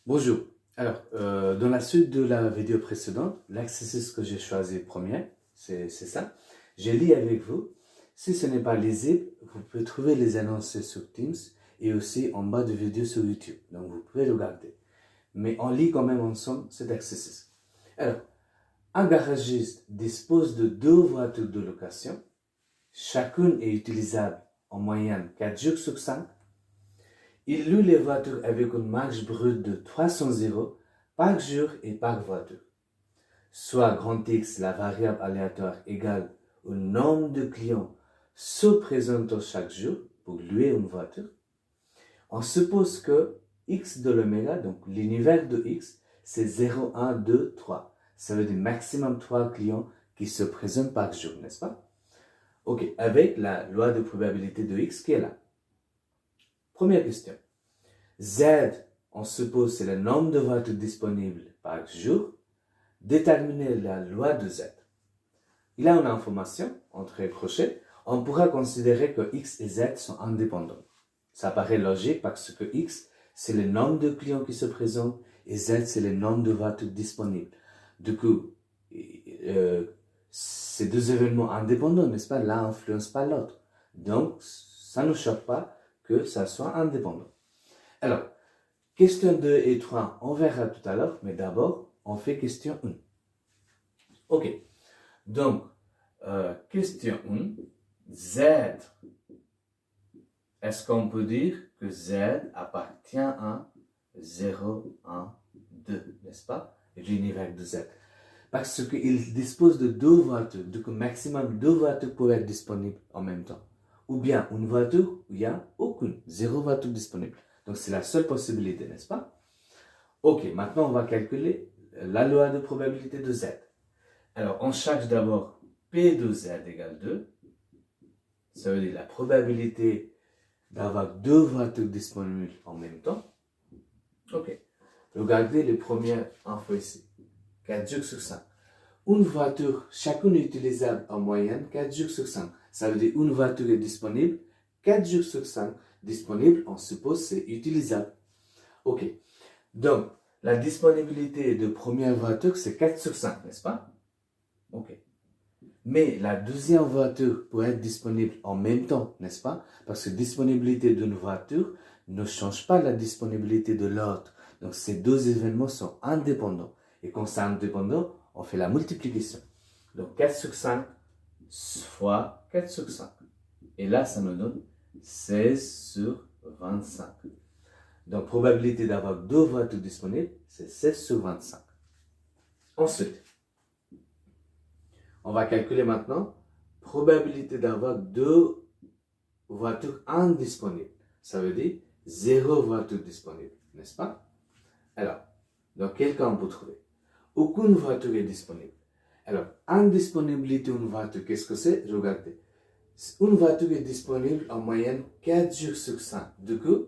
Bonjour. Alors, dans la suite de la vidéo précédente, l'exercice que j'ai choisi premier, c'est ça. Je lis avec vous. Si ce n'est pas lisible, vous pouvez trouver les énoncés sur Teams et aussi en bas de vidéo sur YouTube. Donc, vous pouvez regarder. Mais on lit quand même ensemble cet exercice. Alors, un garagiste dispose de 2 voitures de location. Chacune est utilisable en moyenne 4 jours sur 5. Il loue les voitures avec une marge brute de 300 € par jour et par voiture. Soit grand X, la variable aléatoire égale au nombre de clients se présentant chaque jour pour louer une voiture. On suppose que X de l'oméga, donc l'univers de X, c'est 0, 1, 2, 3. Ça veut dire maximum 3 clients qui se présentent par jour, n'est-ce pas? Ok, avec la loi de probabilité de X qui est là. Première question. Z, on suppose, c'est le nombre de voitures disponibles par jour. Déterminer la loi de Z. Il y a une information entre crochets. On pourra considérer que X et Z sont indépendants. Ça paraît logique parce que X, c'est le nombre de clients qui se présentent et Z, c'est le nombre de voitures disponibles. Du coup, ces deux événements indépendants, n'est-ce pas, l'un n'influence pas l'autre. Donc, ça ne choque pas que ça soit indépendant. Alors, question 2 et 3, on verra tout à l'heure, mais d'abord, on fait question 1. Ok, donc, question 1, Z. Est-ce qu'on peut dire que Z appartient à 0, 1, 2, n'est-ce pas? L'univers de Z. Parce qu'il dispose de 2 voitures, donc maximum 2 voitures peuvent être disponibles en même temps. Ou bien une voiture où il n'y a aucune, 0 voiture disponible. Donc c'est la seule possibilité, n'est-ce pas? Ok, maintenant on va calculer la loi de probabilité de Z. Alors on cherche d'abord P de Z égale 2. Ça veut dire la probabilité d'avoir 2 voitures disponibles en même temps. Ok, regardez les premières infos ici. 4 jours sur 5. Une voiture, chacune est utilisable en moyenne 4 jours sur 5. Ça veut dire une voiture est disponible 4 jours sur 5. Disponible, on suppose c'est utilisable. Ok. Donc, la disponibilité de première voiture, c'est 4 sur 5, n'est-ce pas? Ok. Mais la deuxième voiture peut être disponible en même temps, n'est-ce pas? Parce que la disponibilité d'une voiture ne change pas la disponibilité de l'autre. Donc, ces deux événements sont indépendants. Et quand c'est indépendant, on fait la multiplication. Donc 4 sur 5 fois 4 sur 5. Et là, ça nous donne 16 sur 25. Donc, probabilité d'avoir 2 voitures disponibles, c'est 16 sur 25. Ensuite, on va calculer maintenant probabilité d'avoir 2 voitures indisponibles. Ça veut dire 0 voiture disponible, n'est-ce pas? Alors, dans quel cas on peut trouver? Aucune voiture est disponible. Alors, indisponibilité d'une voiture, qu'est-ce que c'est? Regardez. Une voiture est disponible en moyenne 4 jours sur 5. Du coup,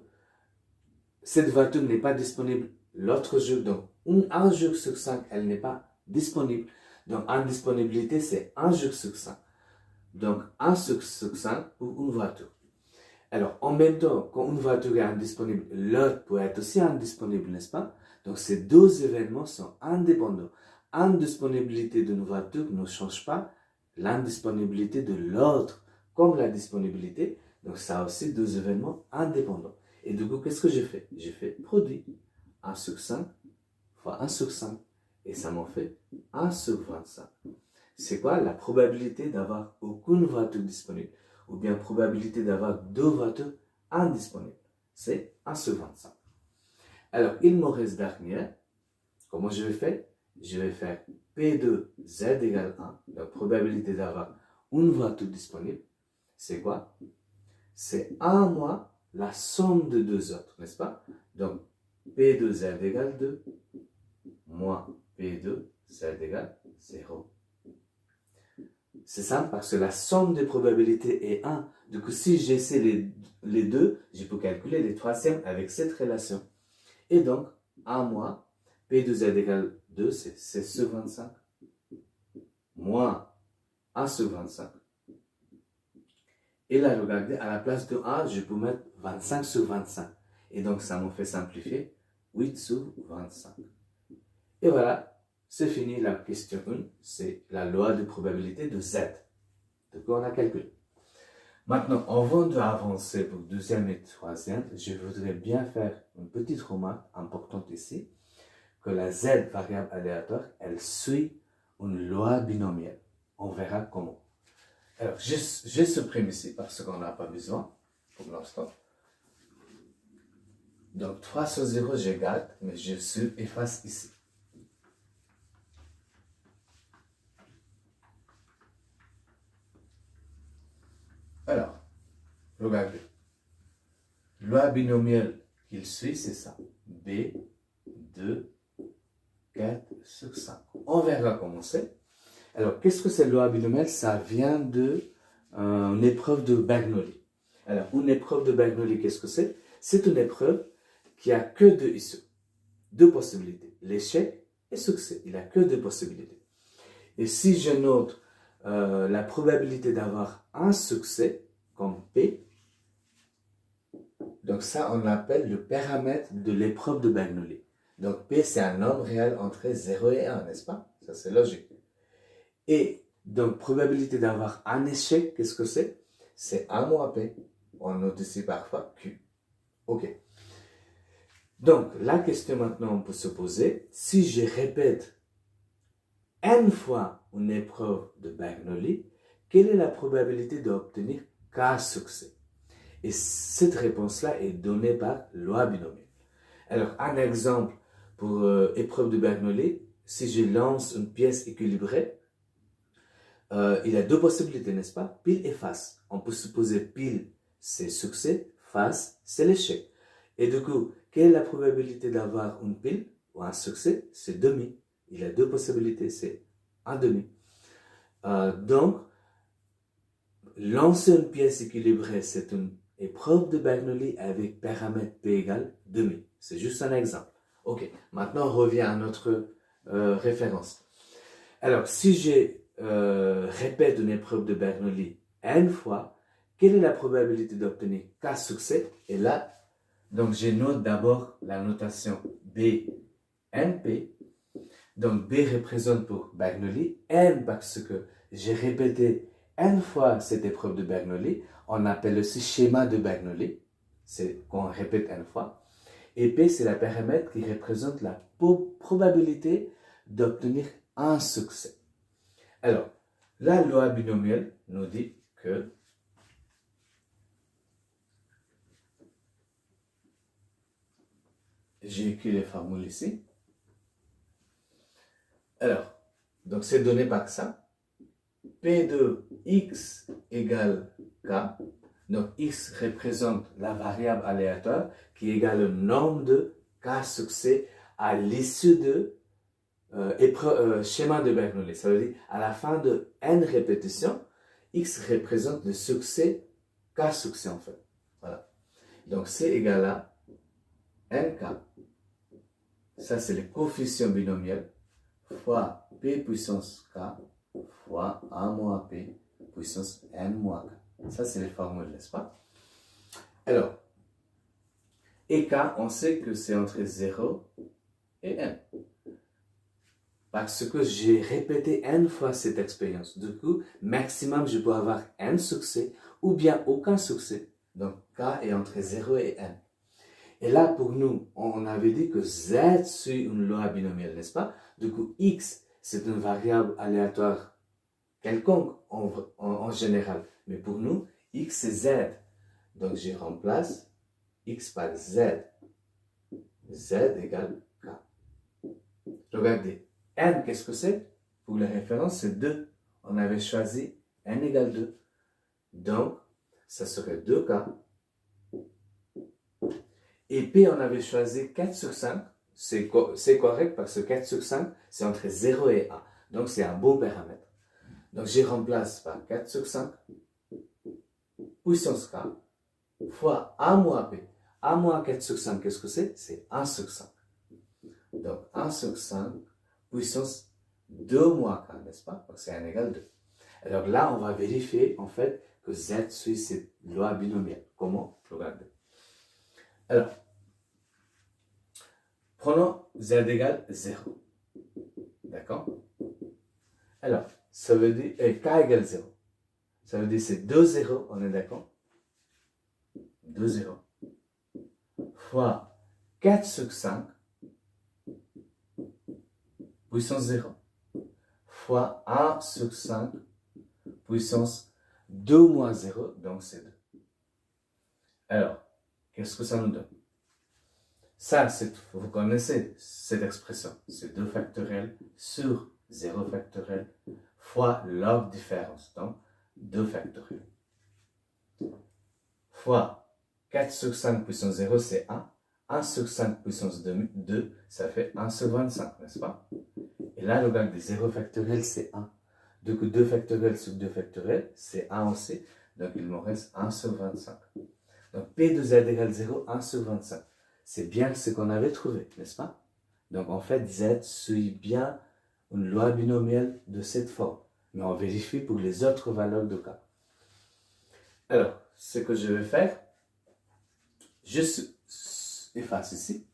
cette voiture n'est pas disponible l'autre jour. Donc, un jour sur 5, elle n'est pas disponible. Donc, indisponibilité, c'est 1 jour sur 5. Donc, 1 sur 5 pour une voiture. Alors, en même temps, quand une voiture est indisponible, l'autre peut être aussi indisponible, n'est-ce pas? Donc, ces deux événements sont indépendants. Indisponibilité d'une voiture ne change pas l'indisponibilité de l'autre, comme la disponibilité. Donc, ça a aussi 2 événements indépendants. Et du coup, qu'est-ce que j'ai fait? J'ai fait produit 1 sur 5 fois 1 sur 5. Et ça m'en fait 1 sur 25. C'est quoi la probabilité d'avoir aucune voiture disponible? Ou bien probabilité d'avoir 2 voitures indisponibles? C'est 1 sur 25. Alors, il me reste dernière. Comment je vais faire? Je vais faire P de Z égale 1. La probabilité d'avoir une voiture disponible, c'est quoi? C'est 1 moins la somme de 2 autres, n'est-ce pas? Donc, P de Z égale 2 moins P de Z égale 0. C'est simple parce que la somme des probabilités est 1. Du coup, si j'essaie les deux, je peux calculer les troisièmes avec cette relation. Et donc, 1 moins P de Z égale 2, c'est 16 sur 25. Moins 1 sur 25. Et là, regardez, à la place de 1, je peux mettre 25 sur 25. Et donc, ça me fait simplifier. 8 sur 25. Et voilà, c'est fini la question 1, c'est la loi de probabilité de Z. Donc on a calculé. Maintenant, avant d'avancer pour deuxième et troisième, je voudrais bien faire une petite remarque importante ici, que la Z variable aléatoire, elle suit une loi binomiale. On verra comment. Alors, je supprime ici parce qu'on n'a pas besoin pour l'instant. Donc, 3 sur 0, je garde, mais je efface ici. Alors, regardez. Loi binomiale qu'il suit, c'est ça. B, 2, 4 sur 5. On verra comment c'est. Alors, qu'est-ce que c'est loi binomiale? Ça vient de une épreuve de Bernoulli. Alors, une épreuve de Bernoulli, qu'est-ce que c'est? C'est une épreuve qui a que deux issues, deux possibilités, l'échec et succès. Il n'a que deux possibilités. Et si je note la probabilité d'avoir un succès, comme P, donc ça, on l'appelle le paramètre de l'épreuve de Bernoulli. Donc P, c'est un nombre réel entre 0 et 1, n'est-ce pas? Ça, c'est logique. Et donc, probabilité d'avoir un échec, qu'est-ce que c'est? C'est 1 moins P. On note ici parfois Q. OK. Donc, la question maintenant, on peut se poser, si je répète n fois une épreuve de Bernoulli, quelle est la probabilité d'obtenir K succès? Et cette réponse-là est donnée par loi binomiale. Alors, un exemple pour épreuve de Bernoulli, si je lance une pièce équilibrée, il y a deux possibilités, n'est-ce pas? Pile et face. On peut supposer pile, c'est succès, face, c'est l'échec. Et du coup, quelle est la probabilité d'avoir une pile ou un succès? C'est demi. Il y a deux possibilités, c'est un demi. Donc, lancer une pièce équilibrée, c'est une épreuve de Bernoulli avec paramètre P égale demi. C'est juste un exemple. Ok, maintenant on revient à notre référence. Alors, si je répète une épreuve de Bernoulli n fois, quelle est la probabilité d'obtenir K succès? Et là, donc je note d'abord la notation B, NP. Donc B représente pour Bernoulli, N parce que j'ai répété n fois cette épreuve de Bernoulli. On appelle aussi schéma de Bernoulli, c'est quand on répète n fois. Et P, c'est la paramètre qui représente la probabilité d'obtenir un succès. Alors, la loi binomiale nous dit que j'ai écrit les formules ici. Alors, donc c'est donné par ça. P de x égale k. Donc x représente la variable aléatoire qui égale le nombre de k succès à l'issue de schéma de Bernoulli. Ça veut dire à la fin de n répétitions, x représente le succès, k succès en fait. Voilà. Donc c'est égal à nk. Ça c'est le coefficient binomial fois p puissance k fois 1 moins p puissance n moins k. Ça c'est les formules, n'est-ce pas? Alors, et k, on sait que c'est entre 0 et n. Parce que j'ai répété n fois cette expérience. Du coup, maximum, je peux avoir n succès ou bien aucun succès. Donc, k est entre 0 et n. Et là, pour nous, on avait dit que z suit une loi binomiale, n'est-ce pas? Du coup, x, c'est une variable aléatoire quelconque en général. Mais pour nous, x, c'est z. Donc, je remplace x par z. Z égale k. Regardez. N, qu'est-ce que c'est? Pour la référence, c'est 2. On avait choisi n égale 2. Donc, ça serait 2k. Et P, on avait choisi 4 sur 5. C'est correct parce que 4 sur 5, c'est entre 0 et 1. Donc, c'est un bon paramètre. Donc, je remplace par 4 sur 5 puissance k fois 1 moins P. 1 moins 4 sur 5, qu'est-ce que c'est? C'est 1 sur 5. Donc, 1 sur 5 puissance 2 moins k, n'est-ce pas? Donc, c'est 1 égale 2. Alors là, on va vérifier, en fait, que Z suit cette loi binomiale. Comment? Regardez. Alors, Prenons z égale 0. D'accord? Alors, ça veut dire, k égale 0. Ça veut dire c'est 2 0, on est d'accord? 2 0. Fois 4 sur 5 puissance 0. Fois 1 sur 5 puissance 2 moins 0, donc c'est 2. Alors, qu'est-ce que ça nous donne? Ça, vous connaissez cette expression. C'est 2 factoriel sur 0 factoriel fois log différence. Donc, 2 factoriel. Fois 4 sur 5 puissance 0, c'est 1. 1 sur 5 puissance 2, ça fait 1 sur 25, n'est-ce pas? Et là, le log de 0 factoriel, c'est 1. Donc, 2 factoriel sur 2 factoriel, c'est 1 aussi. Donc, il me reste 1 sur 25. Donc, P de Z égale 0, 1 sur 25. C'est bien ce qu'on avait trouvé, n'est-ce pas? Donc, en fait, Z suit bien une loi binomiale de cette forme. Mais on vérifie pour les autres valeurs de K. Alors, ce que je vais faire, je efface ici.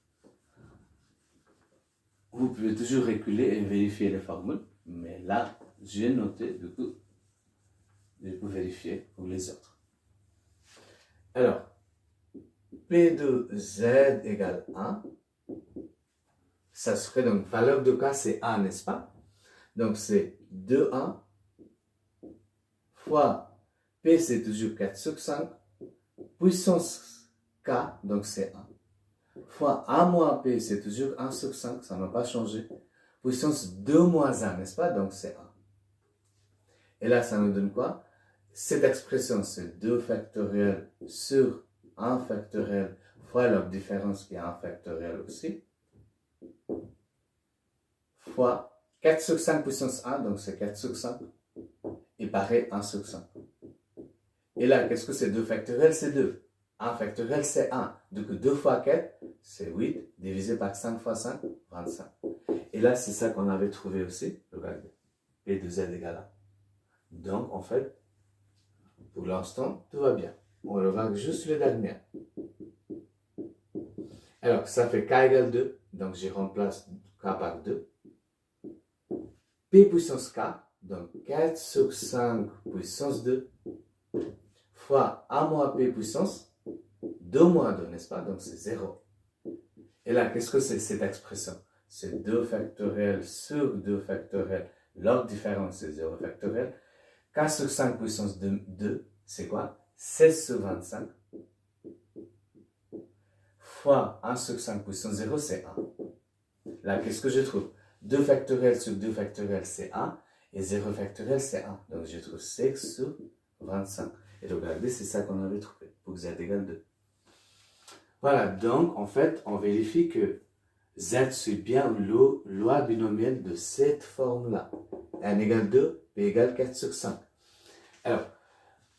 Vous pouvez toujours reculer et vérifier les formules. Mais là, j'ai noté, du coup, je peux vérifier pour les autres. Alors, P de Z égale 1. Ça serait donc, valeur de K, c'est 1, n'est-ce pas? Donc, c'est 2, 1 fois P, c'est toujours 4 sur 5, puissance K, donc c'est 1, fois 1 moins P, c'est toujours 1 sur 5, ça n'a pas changé, puissance 2 moins 1, n'est-ce pas? Donc, c'est 1. Et là, ça nous donne quoi? Cette expression, c'est 2 factoriel sur 1 factoriel fois leur différence qui est 1 factoriel aussi, fois 4 sur 5 puissance 1, donc c'est 4 sur 5, et pareil 1 sur 5. Et là, qu'est-ce que c'est 2 factoriel? C'est 2. 1 factoriel, c'est 1. Donc 2 fois 4, c'est 8, divisé par 5 fois 5, 25. Et là, c'est ça qu'on avait trouvé aussi. Regardez, P de Z égale 1. Donc, en fait, pour l'instant, tout va bien. On regarde juste le dernier. Alors, ça fait K égale 2. Donc, je remplace K par 2. P puissance K, donc 4 sur 5 puissance 2, fois 1 moins P puissance 2 moins 2, n'est-ce pas? Donc, c'est 0. Et là, qu'est-ce que c'est cette expression? C'est 2 factoriel sur 2 factoriel. Leur différence, c'est 0 factoriel. K sur 5 puissance 2, c'est quoi? 16 sur 25 fois 1 sur 5 puissance 0, c'est 1. Là, qu'est-ce que je trouve? 2 factoriel sur 2 factoriel, c'est 1. Et 0 factoriel, c'est 1. Donc, je trouve 6 sur 25. Et regardez, c'est ça qu'on avait trouvé pour Z égale 2. Voilà, donc, en fait, on vérifie que Z suit bien une loi binomiale de cette forme-là. N égale 2, P égale 4 sur 5. Alors,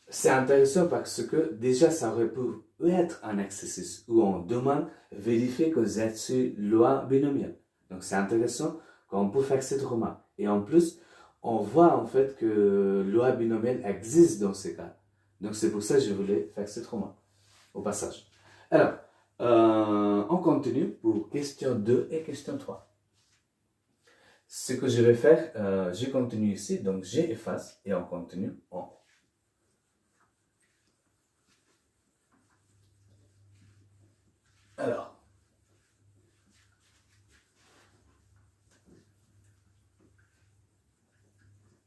c'est intéressant parce que déjà, ça aurait pu être un exercice où on demande vérifier que Z suit loi binomiale. Donc, c'est intéressant qu'on peut faire cette remarque. Et en plus, on voit en fait que loi binomiale existe dans ces cas. Donc, c'est pour ça que je voulais faire cette remarque au passage. Alors, on continue pour question 2 et question 3. Ce que je vais faire, je continue ici, donc j'efface et on continue en haut. Alors,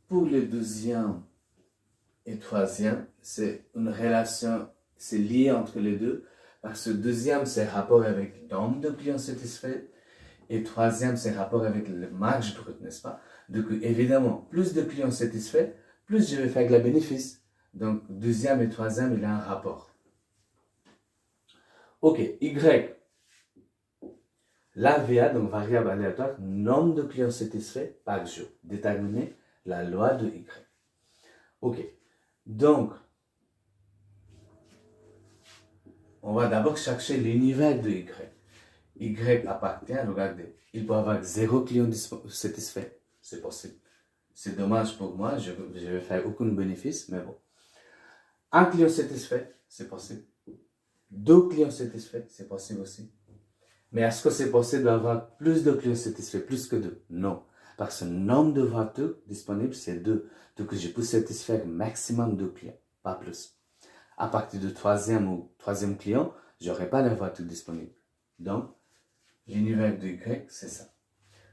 pour le deuxième et troisième, c'est une relation, c'est lié entre les deux, parce que deuxième, c'est rapport avec le nombre de clients satisfaits, et troisième, c'est rapport avec le marge brut, n'est-ce pas? Donc, évidemment, plus de clients satisfaits, plus je vais faire de la bénéfice. Donc, deuxième et troisième, il y a un rapport. Ok, Y. La VA, donc variable aléatoire, nombre de clients satisfaits par jour. Déterminer la loi de Y. Ok, donc, on va d'abord chercher l'univers de Y. Y appartient, regardez, il peut avoir 0 client satisfait, c'est possible. C'est dommage pour moi, je ne vais faire aucun bénéfice, mais bon. Un client satisfait, c'est possible. 2 clients satisfaits, c'est possible aussi. Mais est-ce que c'est possible d'avoir plus de clients satisfaits, plus que 2? Non. Parce que le nombre de voitures disponibles, c'est 2. Donc, je peux satisfaire maximum 2 clients, pas plus. À partir du troisième client, je n'aurai pas la voiture disponible. Donc, l'univers de Y, c'est ça.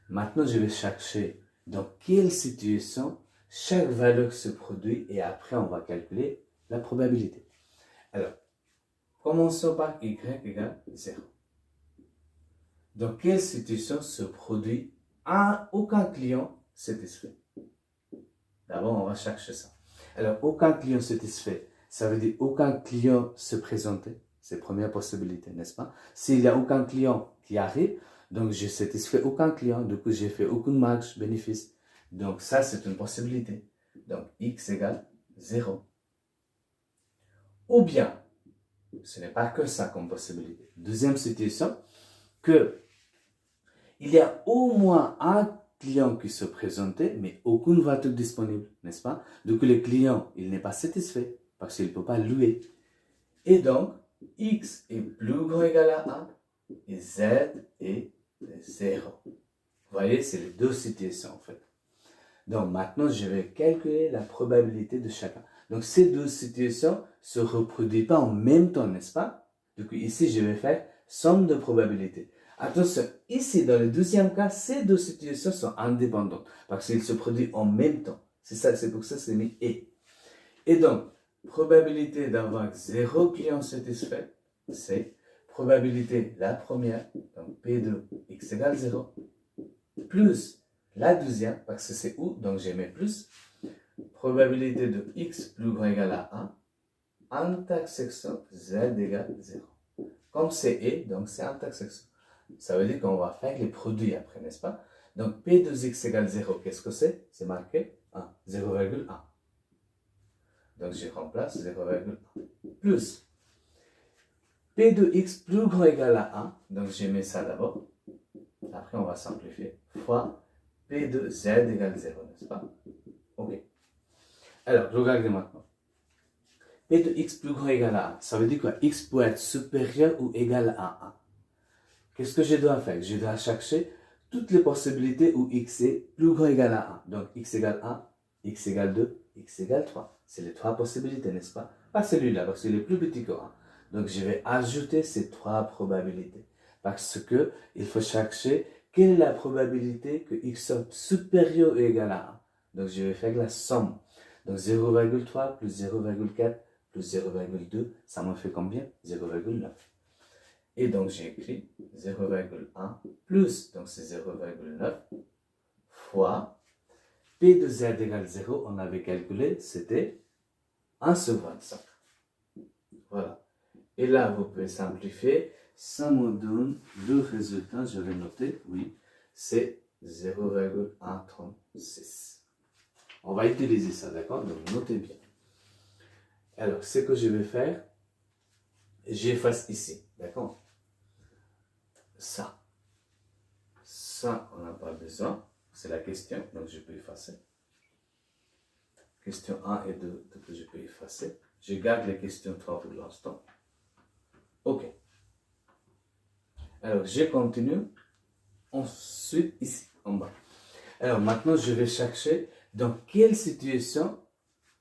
Maintenant, je vais chercher dans quelle situation chaque valeur se produit et après, on va calculer la probabilité. Alors, commençons par Y égale 0. Dans quelle situation se produit aucun client satisfait? D'abord, on va chercher ça. Alors, aucun client satisfait, ça veut dire aucun client se présenter. C'est la première possibilité, n'est-ce pas? S'il n'y a aucun client qui arrive, donc je satisfais aucun client, du coup, j'ai fait aucune marge bénéfice. Donc, ça, c'est une possibilité. Donc, X égale 0. Ou bien, ce n'est pas que ça comme possibilité. Deuxième situation, que il y a au moins un client qui se présentait, mais aucune voiture disponible, n'est-ce pas? Du coup, le client, il n'est pas satisfait parce qu'il ne peut pas louer. Et donc, X est plus grand ou égal à 1 et Z est 0. Vous voyez, c'est les deux situations en fait. Donc, maintenant, je vais calculer la probabilité de chacun. Donc, ces deux situations ne se reproduisent pas en même temps, n'est-ce pas? Du coup, ici, je vais faire somme de probabilité. Attention, ici, dans le deuxième cas, ces deux situations sont indépendantes parce qu'ils se produisent en même temps. C'est pour ça que c'est mis et. Et donc, probabilité d'avoir 0 client satisfait, c'est probabilité la première, donc P de X égale 0, plus la deuxième, parce que c'est où, donc j'ai mis plus, probabilité de X plus grand ou égal à 1, intersection Z égale 0. Comme c'est et, donc c'est intersection. Ça veut dire qu'on va faire les produits après, n'est-ce pas? Donc P de X égale 0, qu'est-ce que c'est? C'est marqué 1, 0,1. Donc je remplace 0,1. Plus P de X plus grand ou égal à 1, donc je mets ça d'abord. Après on va simplifier. Fois P de Z égale 0, n'est-ce pas? Ok. Alors, regardez maintenant. P de X plus grand ou égal à 1, ça veut dire quoi? X peut être supérieur ou égal à 1. Qu'est-ce que je dois faire? Je dois chercher toutes les possibilités où X est plus grand ou égal à 1. Donc, X égale 1, X égale 2, X égale 3. C'est les trois possibilités, n'est-ce pas? Pas celui-là, parce qu'il est plus petit que 1. Donc, je vais ajouter ces trois probabilités. Parce que il faut chercher quelle est la probabilité que X soit supérieur ou égal à 1. Donc, je vais faire la somme. Donc, 0,3 plus 0,4 plus 0,2, ça me fait combien? 0,9. Et donc, j'ai écrit 0,1 plus, donc c'est 0,9, fois P de Z égale 0, on avait calculé, c'était 1 sur 25. Voilà. Et là, vous pouvez simplifier. Ça me donne le résultat, je vais noter, oui, c'est 0,136. On va utiliser ça, d'accord? Donc, notez bien. Alors, ce que je vais faire, j'efface ici, d'accord? Ça, on n'a pas besoin, c'est la question, donc je peux effacer. Question 1 et 2, donc je peux effacer. Je garde les questions 3 pour l'instant. Ok. Alors, je continue. Ensuite, ici, en bas. Alors, maintenant, je vais chercher dans quelle situation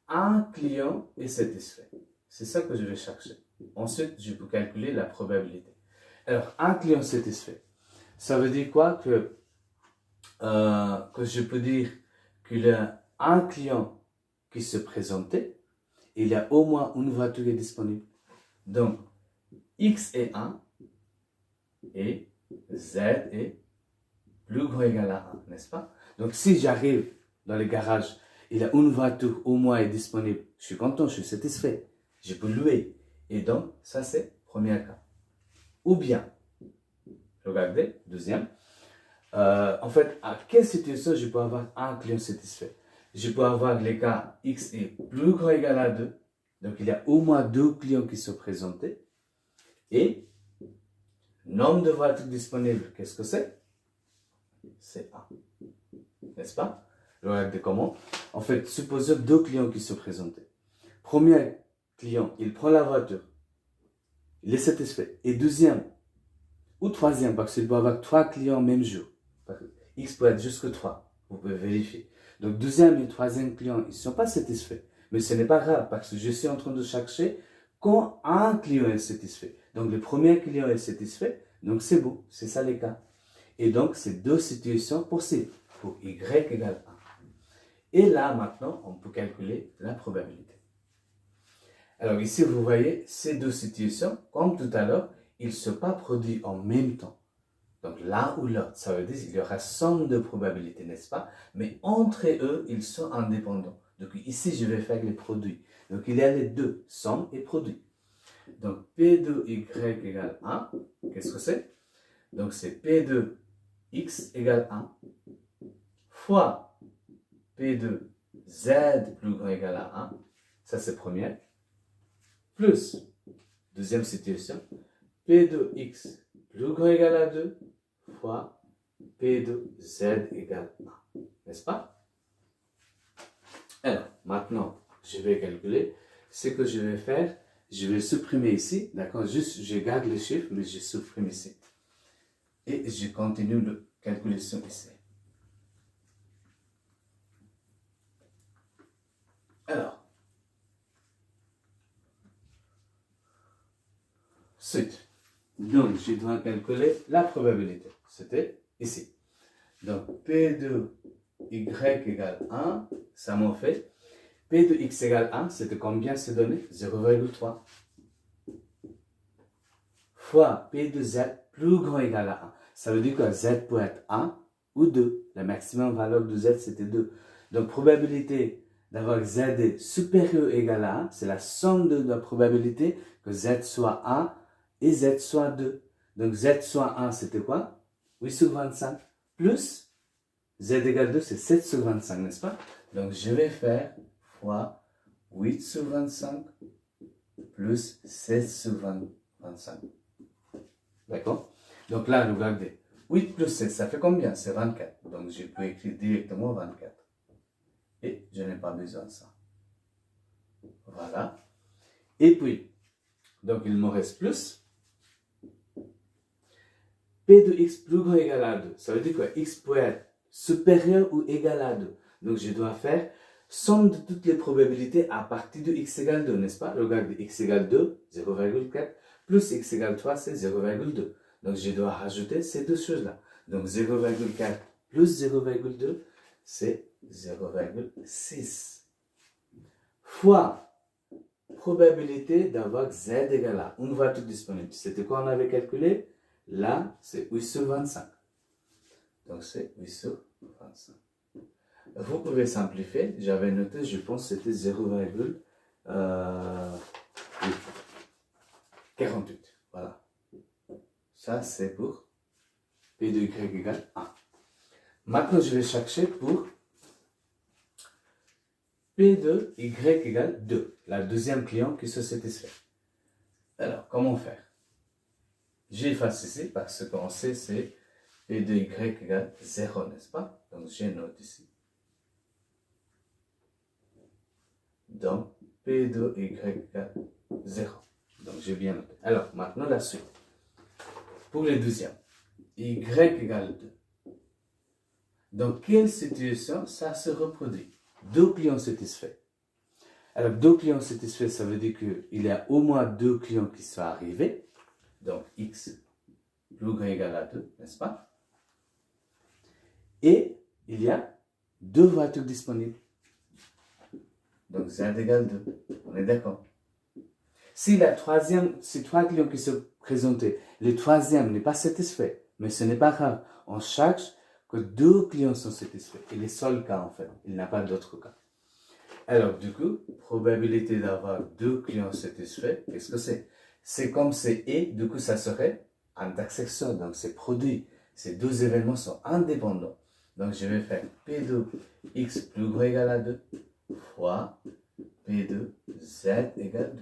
un client est satisfait. C'est ça que je vais chercher. Ensuite, je peux calculer la probabilité. Alors, un client satisfait. Ça veut dire quoi? Que je peux dire qu'il y a un client qui se présentait, il y a au moins une voiture qui est disponible. Donc, X est 1 et Z est plus grand ou égal à 1, n'est-ce pas? Donc, si j'arrive dans le garage, il y a une voiture au moins est disponible, je suis content, je suis satisfait, je peux louer. Et donc, ça c'est le premier cas. Ou bien, regardez, deuxième, en fait, à quelle situation je peux avoir un client satisfait? Je peux avoir les cas X est plus grand ou égal à 2. Donc, il y a au moins 2 clients qui se présentaient. Et, nombre de voitures disponibles, qu'est-ce que c'est? C'est 1. N'est-ce pas? Regardez comment. En fait, supposons 2 clients qui se présentaient. Premier client, il prend la voiture. Il est satisfait. Et deuxième, ou troisième, parce qu'il peut y avoir 3 clients même jour. X peut être jusque 3, vous pouvez vérifier. Donc deuxième et troisième client, ils ne sont pas satisfaits. Mais ce n'est pas grave, parce que je suis en train de chercher quand un client est satisfait. Donc le premier client est satisfait, donc c'est bon, c'est ça les cas. Et donc c'est deux situations possibles pour y égale 1. Et là maintenant, on peut calculer la probabilité. Alors ici, vous voyez, ces deux situations, comme tout à l'heure, ils ne sont pas produits en même temps. Donc l'un ou l'autre, ça veut dire qu'il y aura somme de probabilités, n'est-ce pas? Mais entre eux, ils sont indépendants. Donc ici, je vais faire les produits. Donc il y a les deux, somme et produit. Donc P de Y égale 1, qu'est-ce que c'est? Donc c'est P de X égale 1 fois P de Z plus grand égale à 1, ça c'est première, plus, deuxième situation, P de X plus grand égale à 2 fois P de Z égale 1, n'est-ce pas? Alors, maintenant, je vais calculer. Ce que je vais faire, je vais supprimer ici, d'accord? Juste, je garde les chiffres, mais je supprime ici. Et je continue la calculation ici. Alors, suite. Donc, je dois calculer la probabilité. C'était ici. Donc, P de Y égale 1, ça m'en fait. P de X égale 1, c'était combien ces données? 0,3. Fois P de Z plus grand égale à 1. Ça veut dire que Z peut être 1 ou 2. La maximum valeur de Z, c'était 2. Donc, probabilité d'avoir Z supérieur ou égal à 1, c'est la somme de la probabilité que Z soit 1 et Z soit 2. Donc, Z soit 1, c'était quoi? 8 sur 25. Plus Z égale 2, c'est 7 sur 25, n'est-ce pas? Donc, je vais faire fois 8 sur 25 plus 7 sur 25. D'accord? Donc là, regardez. 8 plus 7, ça fait combien? C'est 24. Donc, je peux écrire directement 24. Et je n'ai pas besoin de ça. Voilà. Et puis, donc il me reste plus. P de X plus grand ou égal à 2. Ça veut dire que X peut être supérieur ou égal à 2. Donc, je dois faire somme de toutes les probabilités à partir de X égale 2, n'est-ce pas? Regardez, X égale 2, 0,4, plus X égale 3, c'est 0,2. Donc, je dois rajouter ces deux choses-là. Donc, 0,4 plus 0,2, c'est 0,6. Fois probabilité d'avoir Z égale à 1 voie toute disponible. C'était quoi on avait calculé? Là, c'est 8 sur 25. Donc, c'est 8 sur 25. Vous pouvez simplifier. J'avais noté, je pense, c'était 0,48. Voilà. Ça, c'est pour P de Y égale 1. Maintenant, je vais chercher pour P de Y égale 2. La deuxième client qui se satisfait. Alors, comment faire? J'efface ici parce qu'on sait c'est P de Y égale 0, n'est-ce pas? Donc, j'ai note ici. Donc, P de Y égale 0. Donc, j'ai bien noté. Alors, maintenant, la suite. Pour le deuxième, Y égale 2. Dans quelle situation ça se reproduit? Deux clients satisfaits. Alors, deux clients satisfaits, ça veut dire qu'il y a au moins deux clients qui sont arrivés. Donc, X plus grand ou égal à 2, n'est-ce pas? Et il y a deux voitures disponibles. Donc, Z égale 2. On est d'accord. Si la troisième, c'est trois clients qui se présentaient, le troisième n'est pas satisfait, mais ce n'est pas grave. On cherche que deux clients sont satisfaits. Et les seuls cas, en fait. Il n'y a pas d'autres cas. Alors, du coup, probabilité d'avoir deux clients satisfaits, qu'est-ce que c'est? C'est comme c'est et, du coup, ça serait intersection. Donc, c'est produit. Ces deux événements sont indépendants. Donc, je vais faire P de X plus grand ou égal à 2 fois P de Z égale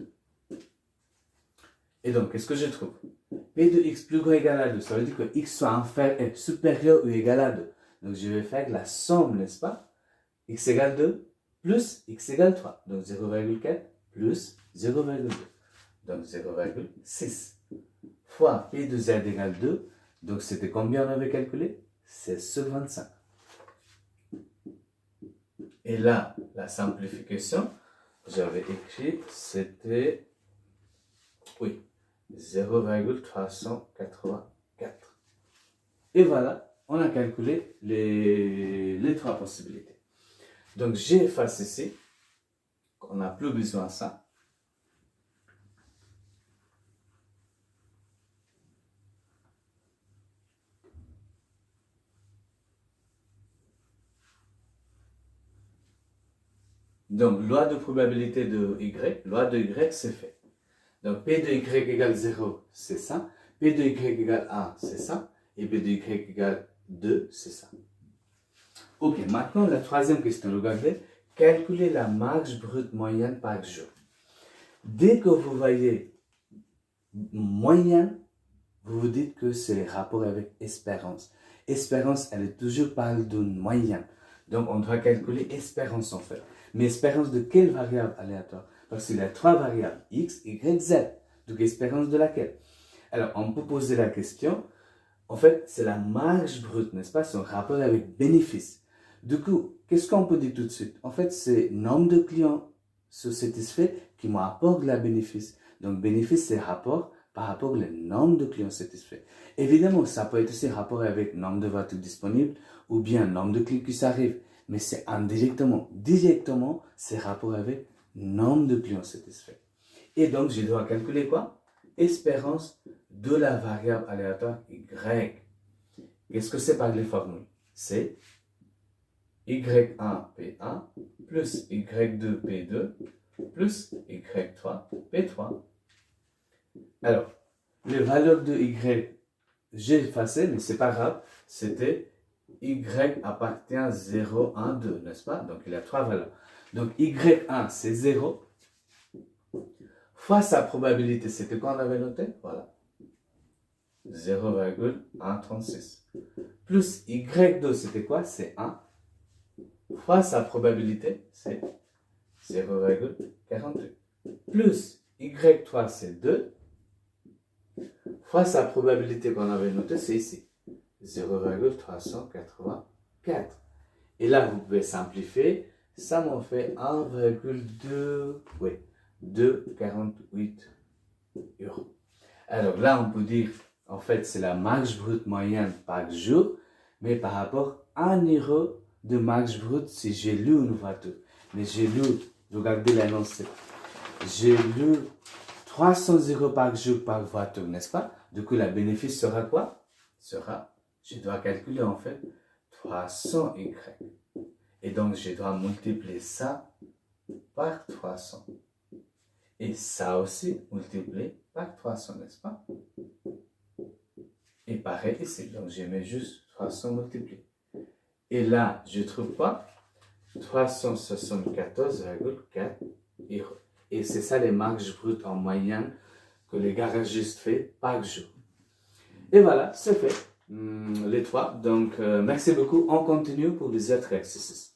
2. Et donc, qu'est-ce que je trouve? P de X plus grand ou égal à 2, ça veut dire que X soit supérieur ou égal à 2. Donc, je vais faire la somme, n'est-ce pas? X égale 2 plus X égale 3. Donc, 0,4 plus 0,2. Donc, 0,6 fois P de Z égale 2. Donc, c'était combien on avait calculé? 16 sur 25. Et là, la simplification, j'avais écrit, c'était, oui, 0,384. Et voilà, on a calculé les trois possibilités. Donc, j'efface ici, on n'a plus besoin de ça. Donc, loi de probabilité de Y, loi de Y, c'est fait. Donc, P de Y égale 0, c'est ça. P de Y égale 1, c'est ça. Et P de Y égale 2, c'est ça. Ok, maintenant, la troisième question. Regardez, calculer la marge brute moyenne par jour. Dès que vous voyez moyenne, vous vous dites que c'est rapport avec espérance. Espérance, elle est toujours parle d'une moyenne. Donc, on doit calculer espérance en fait. Mais espérance de quelle variable aléatoire? Parce qu'il y a trois variables, x, y, z. Donc, espérance de laquelle? Alors, on peut poser la question. En fait, c'est la marge brute, n'est-ce pas? C'est un rapport avec bénéfice. Du coup, qu'est-ce qu'on peut dire tout de suite? En fait, c'est nombre de clients satisfaits qui m'apportent la bénéfice. Donc, bénéfice, c'est rapport par rapport au nombre de clients satisfaits. Évidemment, ça peut être aussi rapport avec nombre de voitures disponibles ou bien nombre de clients qui s'arrivent. Mais c'est indirectement. Directement, c'est rapport avec nombre de clients satisfaits. Et donc, je dois calculer quoi? Espérance de la variable aléatoire Y. Qu'est-ce que c'est par les formules? C'est Y1 P1 plus Y2 P2 plus Y3 P3. Alors, les valeurs de Y, j'ai effacé, mais c'est pas grave. C'était Y appartient à 0, 1, 2, n'est-ce pas? Donc, il y a trois valeurs. Donc, Y1, c'est 0. Fois sa probabilité, c'était quoi on avait noté? Voilà. 0,136. Plus Y2, c'était quoi? C'est 1. Fois sa probabilité, c'est 0,48. Plus Y3, c'est 2. Fois sa probabilité qu'on avait notée, c'est ici. 0,384. Et là, vous pouvez simplifier. Ça m'en fait 1,2, oui, 2,48 euros. Alors là, on peut dire, en fait, c'est la marge brute moyenne par jour, mais par rapport à 1 euro de marge brute si j'ai lu une voiture. Mais j'ai lu, regardez l'annonce, j'ai lu 300 euros par jour par voiture, n'est-ce pas? Du coup, le bénéfice sera quoi? Je dois calculer en fait 300 Y. Et donc, je dois multiplier ça par 300. Et ça aussi, multiplié par 300, n'est-ce pas? Et pareil ici. Donc, je mets juste 300 multiplié. Et là, je trouve quoi? 374,4 euros. Et c'est ça les marges brutes en moyenne que les garagistes font par jour. Et voilà, c'est fait. Les trois. Donc, merci beaucoup. On continue pour les autres exercices.